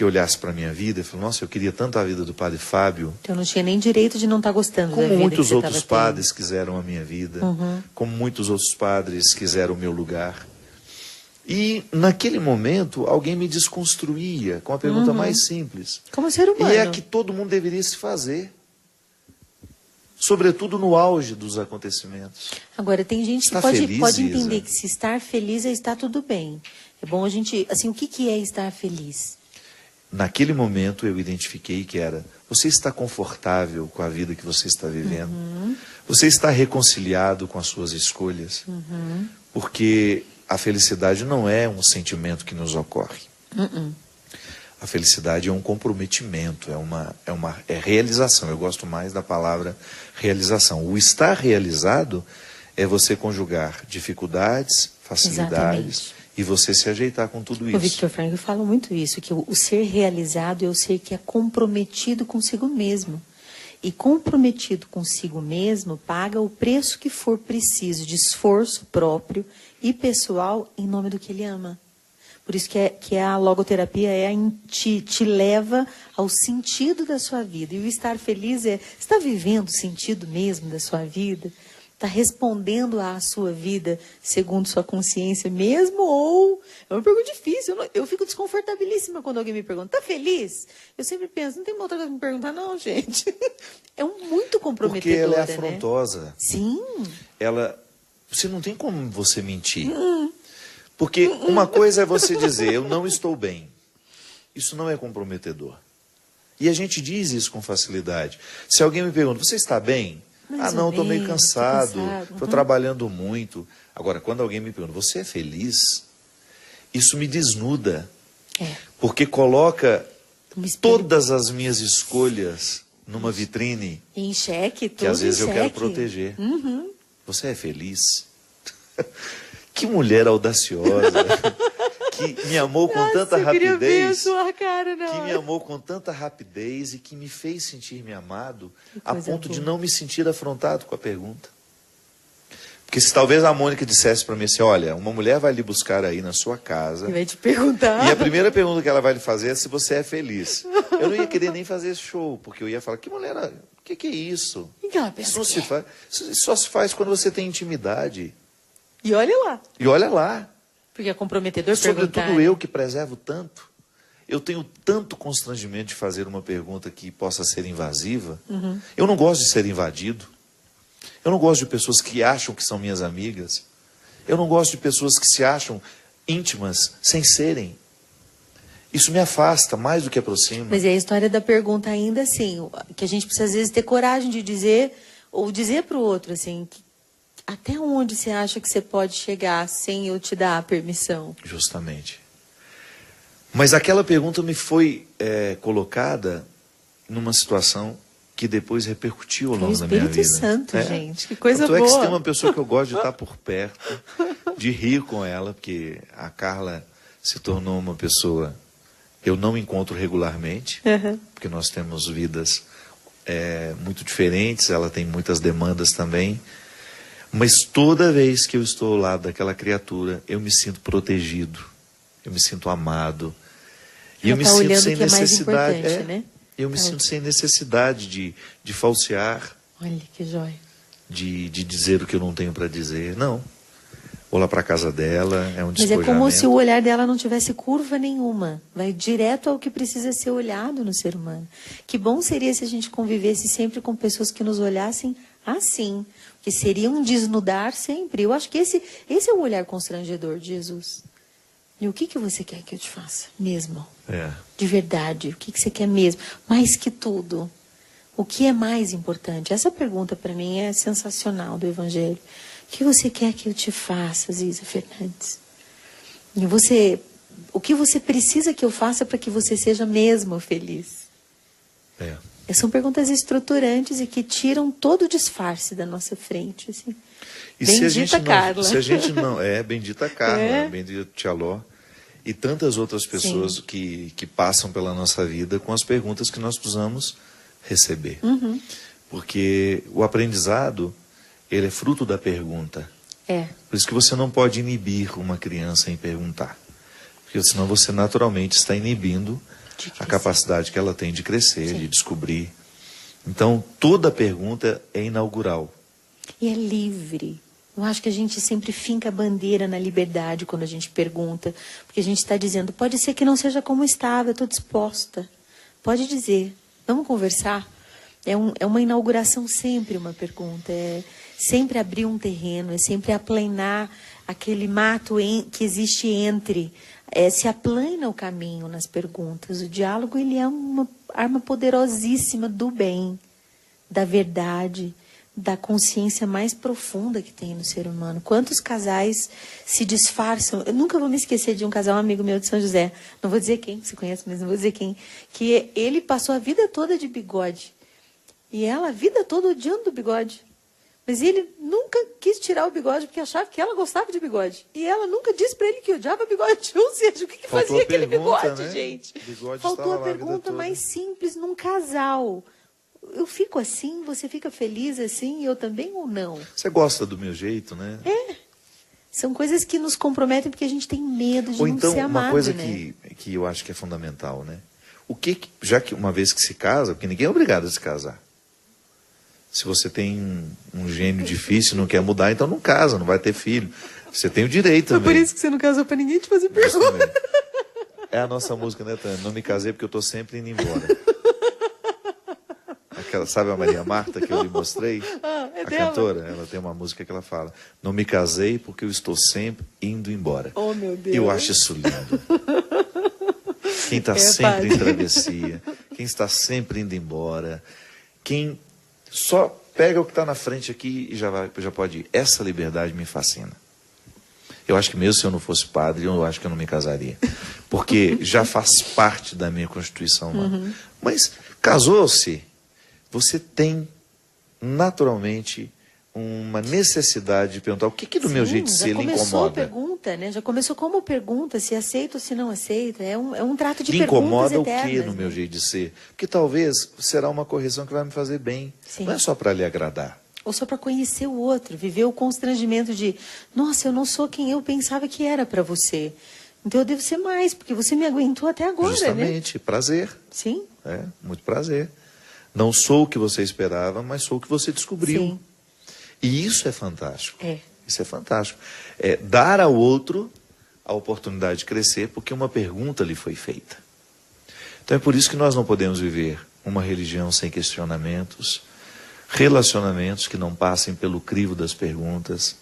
olhasse para a minha vida e falasse, nossa, eu queria tanto a vida do padre Fábio. Então eu não tinha nem direito de não estar gostando da vida. Como muitos outros padres quiseram a minha vida. Como muitos outros padres quiseram o meu lugar. E, naquele momento, alguém me desconstruía com a pergunta mais simples. Como ser humano. E é a que todo mundo deveria se fazer. Sobretudo no auge dos acontecimentos. Agora, tem gente que pode entender que se estar feliz é estar tudo bem. É bom a gente... Assim, o que é estar feliz? Naquele momento eu identifiquei que era, você está confortável com a vida que você está vivendo? Você está reconciliado com as suas escolhas? Porque a felicidade não é um sentimento que nos ocorre. A felicidade é um comprometimento, é realização. Eu gosto mais da palavra realização. O estar realizado é você conjugar dificuldades, facilidades, e você se ajeitar com tudo isso. O Viktor Frankl fala muito isso, que o ser realizado é o ser que é comprometido consigo mesmo. E comprometido consigo mesmo paga o preço que for preciso de esforço próprio e pessoal em nome do que ele ama. Por isso que a logoterapia te leva ao sentido da sua vida. E o estar feliz você está vivendo o sentido mesmo da sua vida? Está respondendo à sua vida segundo sua consciência mesmo? Ou é uma pergunta difícil. Eu fico desconfortabilíssima quando alguém me pergunta, está feliz? Eu sempre penso, não tem uma outra coisa para me perguntar, não, gente. É muito comprometedora, porque ela é afrontosa. Né? Sim. Você não tem como você mentir. Porque uma coisa é você dizer, eu não estou bem. Isso não é comprometedor. E a gente diz isso com facilidade. Se alguém me pergunta, você está bem? Não, estou meio cansado, estou trabalhando muito. Agora, quando alguém me pergunta, você é feliz? Isso me desnuda. Porque coloca todas as minhas escolhas numa vitrine. Em xeque, tudo que às vezes eu quero proteger. Você é feliz? Que mulher audaciosa. Que me amou com tanta rapidez. Que me amou com tanta rapidez e que me fez sentir-me amado a ponto de não me sentir afrontado com a pergunta. Porque se talvez a Mônica dissesse para mim assim, olha, uma mulher vai lhe buscar aí na sua casa. E vai te perguntar. E a primeira pergunta que ela vai lhe fazer é se você é feliz. Eu não ia querer nem fazer esse show, porque eu ia falar, que mulher, o que é isso? Isso só se faz quando você tem intimidade. E olha lá. E olha lá. Porque é comprometedor perguntar. Sobretudo né? eu que preservo tanto. Eu tenho tanto constrangimento de fazer uma pergunta que possa ser invasiva. Eu não gosto de ser invadido. Eu não gosto de pessoas que acham que são minhas amigas. Eu não gosto de pessoas que se acham íntimas sem serem. Isso me afasta mais do que aproxima. Mas é a história da pergunta ainda assim, que a gente precisa às vezes ter coragem de dizer, ou dizer para o outro assim, até onde você acha que você pode chegar sem eu te dar a permissão? Justamente. Mas aquela pergunta me foi colocada numa situação que depois repercutiu ao longo da minha vida. O Espírito Santo, gente, que coisa boa. boa. É que se tem uma pessoa que eu gosto de estar por perto, de rir com ela, porque a Carla se tornou uma pessoa que eu não encontro regularmente, porque nós temos vidas muito diferentes, ela tem muitas demandas também. Mas toda vez que eu estou ao lado daquela criatura, eu me sinto protegido, eu me sinto amado. E eu me sinto sem necessidade. Né? Eu me sinto sem necessidade de falsear. Olha que joia. De dizer o que eu não tenho para dizer. Não. ou lá para casa dela, é um Mas é despojamento. como se o olhar dela não tivesse curva nenhuma. Vai direto ao que precisa ser olhado no ser humano. Que bom seria se a gente convivesse sempre com pessoas que nos olhassem assim. Que seria um desnudar sempre. Eu acho que esse é o olhar constrangedor de Jesus. E o que você quer que eu te faça mesmo? De verdade, o que você quer mesmo? Mais que tudo. O que é mais importante? Essa pergunta para mim é sensacional do Evangelho. O que você quer que eu te faça, Ziza Fernandes? E o que você precisa que eu faça para que você seja mesmo feliz? São perguntas estruturantes e que tiram todo o disfarce da nossa frente. Assim. E bendita Carla. Se a gente não... bendita Carla, bendita Tia Ló. E tantas outras pessoas que passam pela nossa vida com as perguntas que nós precisamos receber. Porque o aprendizado, ele é fruto da pergunta. Por isso que você não pode inibir uma criança em perguntar. Porque senão você naturalmente está inibindo a capacidade que ela tem de crescer, de descobrir. Então, toda pergunta é inaugural. E é livre. Eu acho que a gente sempre finca a bandeira na liberdade quando a gente pergunta. Porque a gente está dizendo, pode ser que não seja como estava, eu estou disposta. Pode dizer, vamos conversar? É uma inauguração sempre uma pergunta. É sempre abrir um terreno, é sempre aplanar aquele mato que existe entre. Se aplana o caminho nas perguntas. O diálogo ele é uma arma poderosíssima do bem, da verdade, da consciência mais profunda que tem no ser humano. Quantos casais se disfarçam? Eu nunca vou me esquecer de um casal, um amigo meu de São José, não vou dizer quem, você conhece, mas não vou dizer quem, que ele passou a vida toda de bigode. E ela a vida toda odiando o bigode. Mas ele nunca quis tirar o bigode porque achava que ela gostava de bigode. E ela nunca disse para ele que odiava bigode. Ou seja, o que fazia aquele bigode, né? Gente? Faltou a pergunta mais simples num casal. Eu fico assim, você fica feliz assim, eu também ou não? Você gosta do meu jeito, né? São coisas que nos comprometem porque a gente tem medo de ou não então, ser amado, uma coisa né? que eu acho que é fundamental, né? Já que uma vez que se casa, porque ninguém é obrigado a se casar. Se você tem um gênio difícil e não quer mudar, então não casa, não vai ter filho. Você tem o direito também. Foi por isso que você não casou para ninguém te fazer pergunta. É a nossa música, né, Tânia? Não me casei porque eu estou sempre indo embora. Sabe a Maria Marta que eu lhe mostrei? É a dela. cantora, ela tem uma música que ela fala: não me casei porque eu estou sempre indo embora. Oh, meu Deus. Eu acho isso lindo. Quem está sempre em travessia, quem está sempre indo embora, quem só pega o que está na frente aqui e já pode ir. Essa liberdade me fascina. Eu acho que mesmo se eu não fosse padre, eu acho que eu não me casaria. Porque já faz parte da minha constituição humana. Mas casou-se, você tem naturalmente uma necessidade de perguntar o que do meu jeito de ser lhe incomoda. Já começou a pergunta, né? Já começou como pergunta, se aceito ou se não aceito. É um trato de lhe perguntas incomoda eternas. O que no meu jeito de ser? Porque talvez será uma correção que vai me fazer bem. Não é só para lhe agradar. Ou só para conhecer o outro, viver o constrangimento de, nossa, eu não sou quem eu pensava que era para você. Então eu devo ser mais, porque você me aguentou até agora, Justamente, né? Prazer. Sim. Muito prazer. Não sou o que você esperava, mas sou o que você descobriu. Sim. E isso é fantástico. Isso é fantástico. É dar ao outro a oportunidade de crescer, porque uma pergunta lhe foi feita. Então é por isso que nós não podemos viver uma religião sem questionamentos, relacionamentos que não passem pelo crivo das perguntas.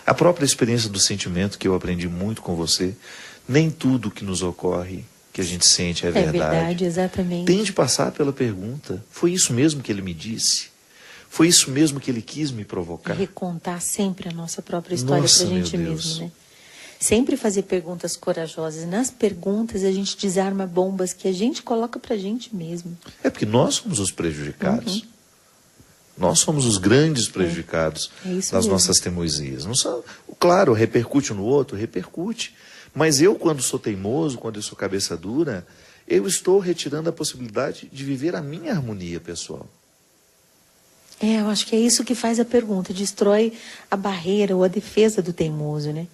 A própria experiência do sentimento, que eu aprendi muito com você, nem tudo que nos ocorre, que a gente sente é verdade. É verdade, exatamente. Tem de passar pela pergunta. Foi isso mesmo que ele me disse? Foi isso mesmo que ele quis me provocar? Recontar sempre a nossa própria história para a gente mesmo, né? Sempre fazer perguntas corajosas. Nas perguntas a gente desarma bombas que a gente coloca para a gente mesmo. É porque nós somos os prejudicados. Nós somos os grandes prejudicados nas nossas teimosias. Não só, claro, repercute no outro, repercute. Mas eu, quando sou teimoso, quando eu sou cabeça dura, eu estou retirando a possibilidade de viver a minha harmonia pessoal. Eu acho que é isso que faz a pergunta, destrói a barreira ou a defesa do teimoso, né?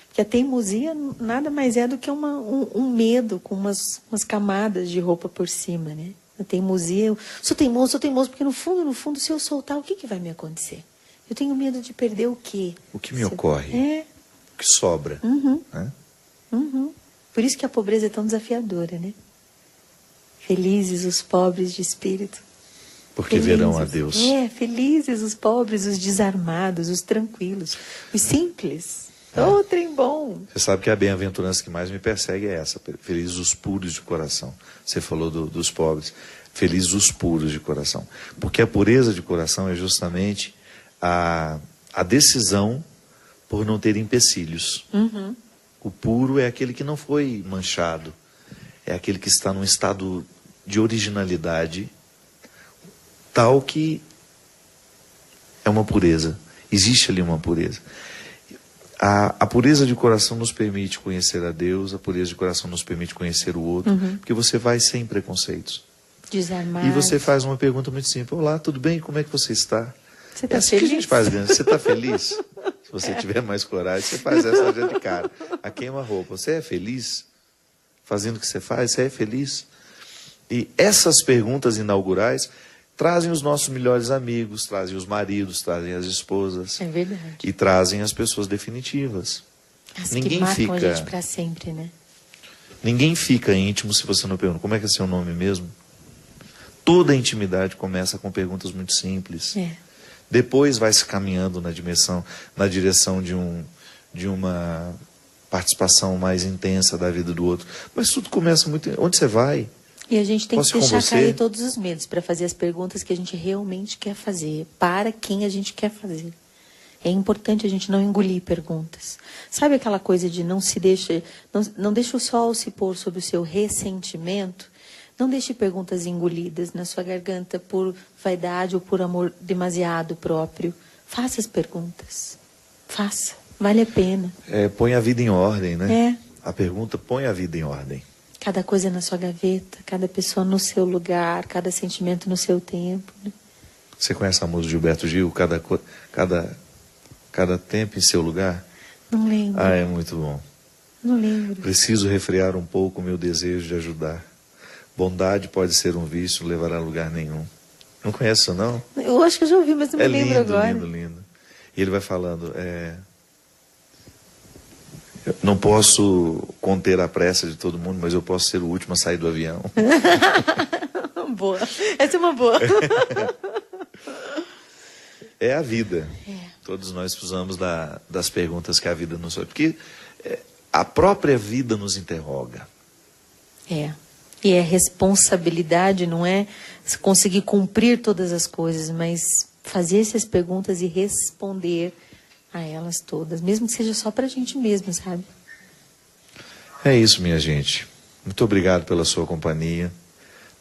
Porque a teimosia nada mais é do que um medo com umas camadas de roupa por cima, né? A teimosia, eu sou teimoso, porque no fundo, se eu soltar, o que vai me acontecer? Eu tenho medo de perder o quê? O que me ocorre? que sobra. Né? Por isso que a pobreza é tão desafiadora, né? Felizes os pobres de espírito. Porque verão a Deus. Felizes os pobres, os desarmados, os tranquilos, os simples. Trem bom. Você sabe que a bem-aventurança que mais me persegue é essa. Felizes os puros de coração. Você falou dos pobres. Felizes os puros de coração. Porque a pureza de coração é justamente a decisão por não ter empecilhos. O puro é aquele que não foi manchado. É aquele que está num estado de originalidade tal que é uma pureza. Existe ali uma pureza. A pureza de coração nos permite conhecer a Deus, a pureza de coração nos permite conhecer o outro, porque você vai sem preconceitos. Desarmado. E você faz uma pergunta muito simples. Olá, tudo bem? Como é que você está? Você está assim feliz? Que a gente faz, você está feliz? Se você tiver mais coragem, você faz essa já de cara. A queima-roupa. Você é feliz? Fazendo o que você faz, você é feliz? E essas perguntas inaugurais trazem os nossos melhores amigos, trazem os maridos, trazem as esposas. É verdade. E trazem as pessoas definitivas. As Ninguém que marcam fica, a gente para sempre, né? Ninguém fica íntimo se você não pergunta. Como é que é seu nome mesmo? Toda a intimidade começa com perguntas muito simples. Depois vai se caminhando na direção de uma participação mais intensa da vida do outro. Mas tudo começa muito... Onde você vai? E a gente tem Posso que ir com deixar você? cair todos os medos para fazer as perguntas que a gente realmente quer fazer, para quem a gente quer fazer. É importante a gente não engolir perguntas. Sabe aquela coisa de não deixe o sol se pôr sobre o seu ressentimento? Não deixe perguntas engolidas na sua garganta por vaidade ou por amor demasiado próprio. Faça as perguntas. Faça. Vale a pena. Põe a vida em ordem, né? É. A pergunta põe a vida em ordem. Cada coisa na sua gaveta, cada pessoa no seu lugar, cada sentimento no seu tempo. Né? Você conhece a música de Gilberto Gil? Cada tempo em seu lugar? Não lembro. É muito bom. Não lembro. Preciso refrear um pouco o meu desejo de ajudar. Bondade pode ser um vício, não levará a lugar nenhum. Não conhece isso, não? Eu acho que eu já ouvi, mas não me lembro agora. Lindo. E ele vai falando, eu não posso conter a pressa de todo mundo, mas eu posso ser o último a sair do avião. Boa. Essa é uma boa. É a vida. Todos nós precisamos das perguntas que a vida nos faz. Porque a própria vida nos interroga. E é responsabilidade, não é conseguir cumprir todas as coisas, mas fazer essas perguntas e responder a elas todas, mesmo que seja só pra gente mesmo, sabe? É isso, minha gente. Muito obrigado pela sua companhia.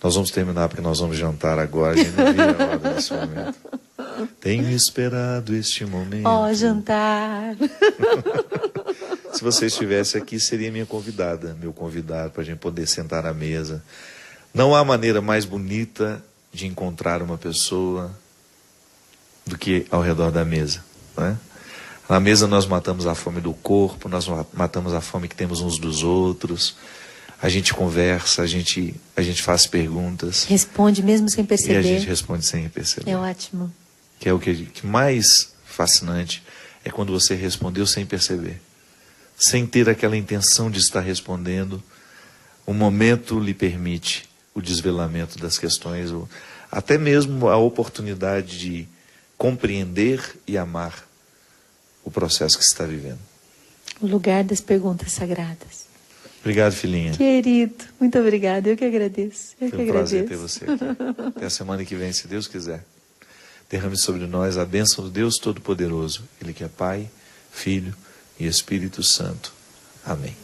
Nós vamos terminar porque nós vamos jantar agora. A gente não vira a hora nesse momento. Tenho esperado este momento. Jantar. Se você estivesse aqui, seria minha convidada, meu convidado, para a gente poder sentar à mesa. Não há maneira mais bonita de encontrar uma pessoa do que ao redor da mesa, né? Na mesa nós matamos a fome do corpo, nós matamos a fome que temos uns dos outros. A gente conversa, a gente faz perguntas. Responde mesmo sem perceber. E a gente responde sem perceber. É ótimo. Que é o que mais fascinante, é quando você respondeu sem perceber. Sem ter aquela intenção de estar respondendo. O momento lhe permite o desvelamento das questões, até mesmo a oportunidade de compreender e amar o processo que você está vivendo. O lugar das perguntas sagradas. Obrigado, filhinha. Querido, muito obrigada. Eu que agradeço. Foi um prazer ter você aqui. Até a semana que vem, se Deus quiser. Derrame sobre nós a bênção do Deus Todo-Poderoso. Ele que é Pai, Filho e Espírito Santo. Amém.